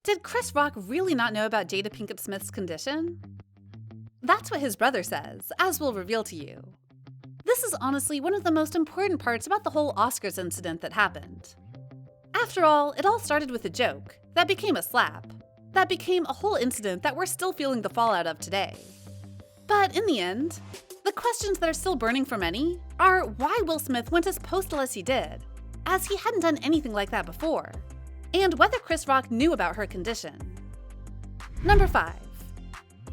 Did Chris Rock really not know about Jada Pinkett Smith's condition? That's what his brother says, as we'll reveal to you. This is honestly one of the most important parts about the whole Oscars incident that happened. After all, it all started with a joke, that became a slap, that became a whole incident that we're still feeling the fallout of today. But in the end, the questions that are still burning for many are why Will Smith went as postal as he did, as he hadn't done anything like that before, and whether Chris Rock knew about her condition. Number 5.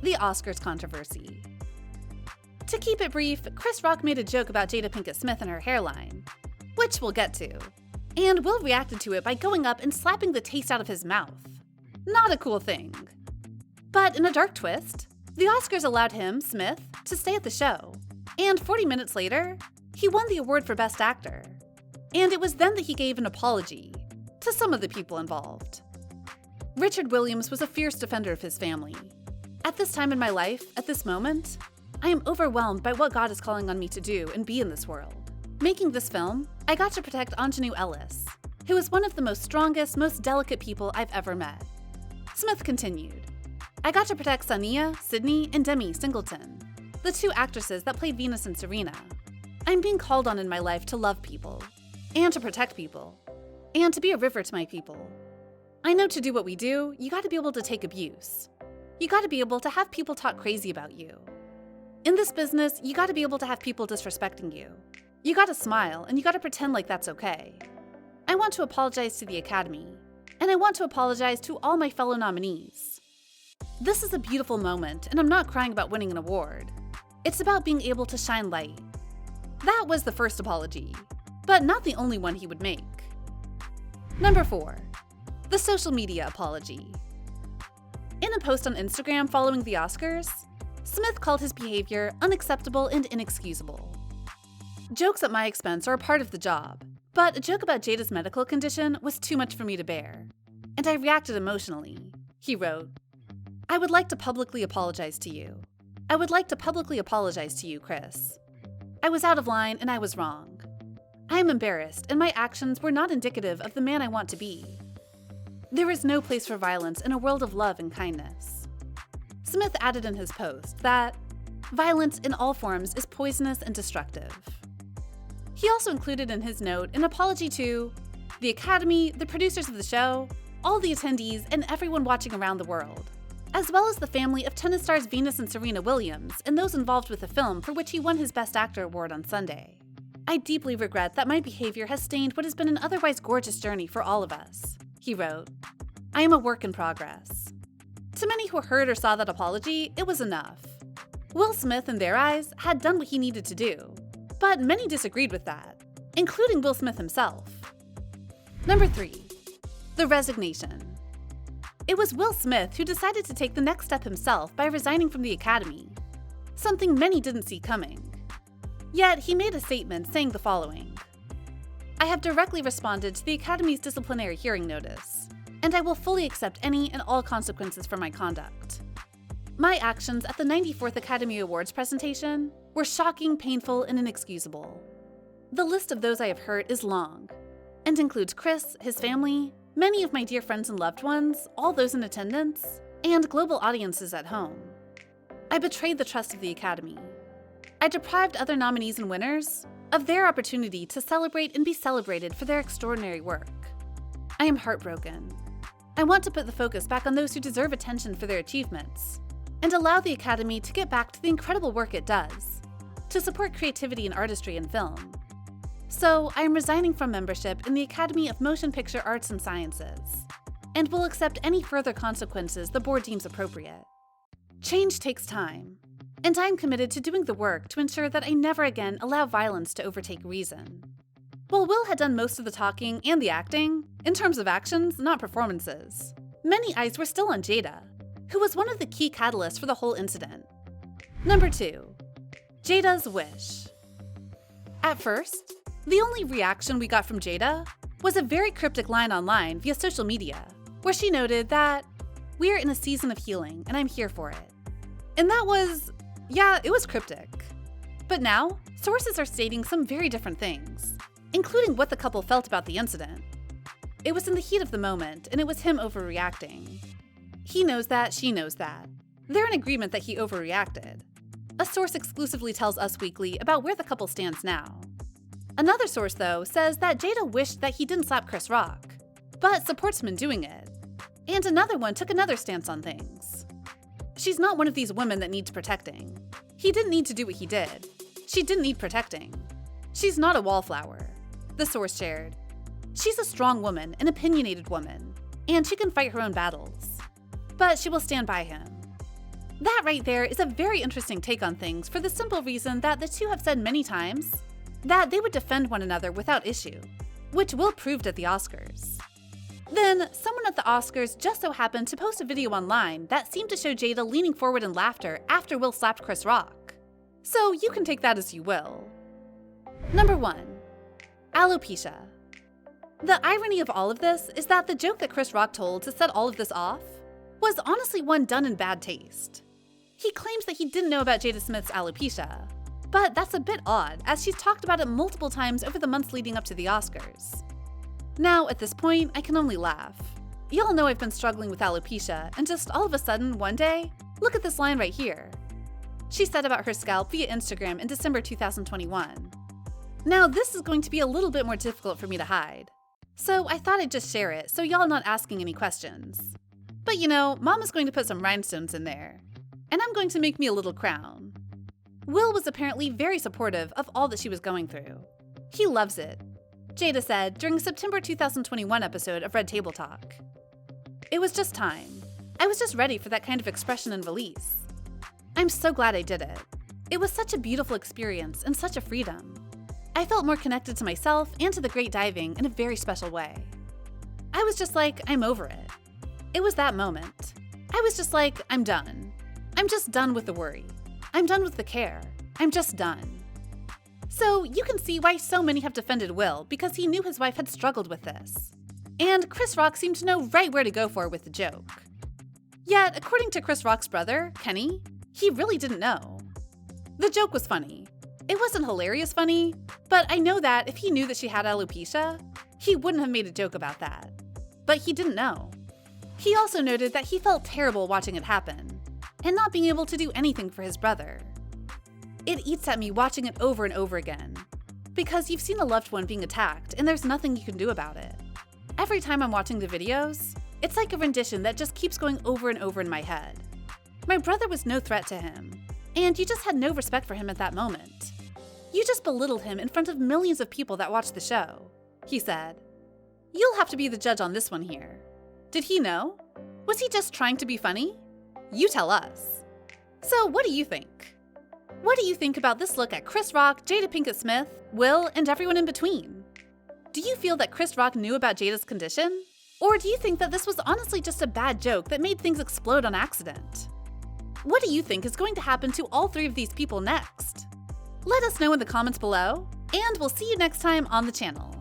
The Oscars controversy. To keep it brief, Chris Rock made a joke about Jada Pinkett Smith and her hairline, which we'll get to, and Will reacted to it by going up and slapping the taste out of his mouth. Not a cool thing. But in a dark twist, the Oscars allowed him, Smith, to stay at the show, and 40 minutes later, he won the award for Best Actor. And it was then that he gave an apology to some of the people involved. Richard Williams was a fierce defender of his family. At this time in my life, at this moment, I am overwhelmed by what God is calling on me to do and be in this world. Making this film, I got to protect Anjanou Ellis, who is one of the most strongest, most delicate people I've ever met. Smith continued, I got to protect Sania, Sydney, and Demi Singleton, the 2 actresses that played Venus and Serena. I'm being called on in my life to love people, and to protect people, and to be a river to my people. I know to do what we do, you gotta be able to take abuse. You gotta be able to have people talk crazy about you. In this business, you gotta be able to have people disrespecting you. You gotta smile, and you gotta pretend like that's okay. I want to apologize to the Academy, and I want to apologize to all my fellow nominees. This is a beautiful moment, and I'm not crying about winning an award. It's about being able to shine light. That was the first apology, but not the only one he would make. Number 4. The social media apology. In a post on Instagram following the Oscars, Smith called his behavior unacceptable and inexcusable. Jokes at my expense are a part of the job, but a joke about Jada's medical condition was too much for me to bear, and I reacted emotionally. He wrote, I would like to publicly apologize to you. I would like to publicly apologize to you, Chris. I was out of line and I was wrong. I am embarrassed, and my actions were not indicative of the man I want to be. There is no place for violence in a world of love and kindness. Smith added in his post that violence in all forms is poisonous and destructive. He also included in his note an apology to the Academy, the producers of the show, all the attendees, and everyone watching around the world, as well as the family of tennis stars Venus and Serena Williams and those involved with the film for which he won his Best Actor award on Sunday. I deeply regret that my behavior has stained what has been an otherwise gorgeous journey for all of us. He wrote, I am a work in progress. To many who heard or saw that apology, it was enough. Will Smith, in their eyes, had done what he needed to do, but many disagreed with that, including Will Smith himself. Number 3. The resignation. It was Will Smith who decided to take the next step himself by resigning from the Academy, something many didn't see coming. Yet, he made a statement saying the following, I have directly responded to the Academy's disciplinary hearing notice, and I will fully accept any and all consequences for my conduct. My actions at the 94th Academy Awards presentation were shocking, painful, and inexcusable. The list of those I have hurt is long, and includes Chris, his family, many of my dear friends and loved ones, all those in attendance, and global audiences at home. I betrayed the trust of the Academy. I deprived other nominees and winners of their opportunity to celebrate and be celebrated for their extraordinary work. I am heartbroken. I want to put the focus back on those who deserve attention for their achievements, and allow the Academy to get back to the incredible work it does, to support creativity and artistry in film. So, I am resigning from membership in the Academy of Motion Picture Arts and Sciences, and will accept any further consequences the board deems appropriate. Change takes time, and I am committed to doing the work to ensure that I never again allow violence to overtake reason. While Will had done most of the talking and the acting, in terms of actions, not performances, many eyes were still on Jada, who was one of the key catalysts for the whole incident. Number 2. Jada's wish. At first, the only reaction we got from Jada was a very cryptic line online via social media, where she noted that, we're in a season of healing and I'm here for it. And that was, yeah, it was cryptic. But now, sources are stating some very different things, including what the couple felt about the incident. It was in the heat of the moment, and it was him overreacting. He knows that, she knows that. They're in agreement that he overreacted. A source exclusively tells Us Weekly about where the couple stands now. Another source, though, says that Jada wished that he didn't slap Chris Rock, but supports him in doing it. And another one took another stance on things. She's not one of these women that needs protecting. He didn't need to do what he did. She didn't need protecting. She's not a wallflower, the source shared. She's a strong woman, an opinionated woman, and she can fight her own battles. But she will stand by him. That right there is a very interesting take on things for the simple reason that the two have said many times that they would defend one another without issue, which Will proved at the Oscars. Then, someone at the Oscars just so happened to post a video online that seemed to show Jada leaning forward in laughter after Will slapped Chris Rock. So you can take that as you will. Number 1. Alopecia. The irony of all of this is that the joke that Chris Rock told to set all of this off was honestly one done in bad taste. He claims that he didn't know about Jada Smith's alopecia, but that's a bit odd as she's talked about it multiple times over the months leading up to the Oscars. Now, at this point, I can only laugh. Y'all know I've been struggling with alopecia, and just all of a sudden, one day, look at this line right here. She said about her scalp via Instagram in December 2021. Now, this is going to be a little bit more difficult for me to hide, so I thought I'd just share it so y'all not asking any questions. But you know, Mama's going to put some rhinestones in there, and I'm going to make me a little crown. Will was apparently very supportive of all that she was going through. He loves it, Jada said during a September 2021 episode of Red Table Talk. It was just time. I was just ready for that kind of expression and release. I'm so glad I did it. It was such a beautiful experience and such a freedom. I felt more connected to myself and to the great diving in a very special way. I was just like, I'm over it. It was that moment. I was just like, I'm done. I'm just done with the worry. I'm done with the care. I'm just done. So you can see why so many have defended Will because he knew his wife had struggled with this. And Chris Rock seemed to know right where to go for with the joke. Yet, according to Chris Rock's brother, Kenny, he really didn't know. The joke was funny. It wasn't hilarious funny, but I know that if he knew that she had alopecia, he wouldn't have made a joke about that. But he didn't know. He also noted that he felt terrible watching it happen, and not being able to do anything for his brother. It eats at me watching it over and over again, because you've seen a loved one being attacked and there's nothing you can do about it. Every time I'm watching the videos, it's like a rendition that just keeps going over and over in my head. My brother was no threat to him, and you just had no respect for him at that moment. You just belittled him in front of millions of people that watched the show, he said. You'll have to be the judge on this one here. Did he know? Was he just trying to be funny? You tell us. So what do you think? What do you think about this look at Chris Rock, Jada Pinkett Smith, Will, and everyone in between? Do you feel that Chris Rock knew about Jada's condition? Or do you think that this was honestly just a bad joke that made things explode on accident? What do you think is going to happen to all three of these people next? Let us know in the comments below, and we'll see you next time on the channel.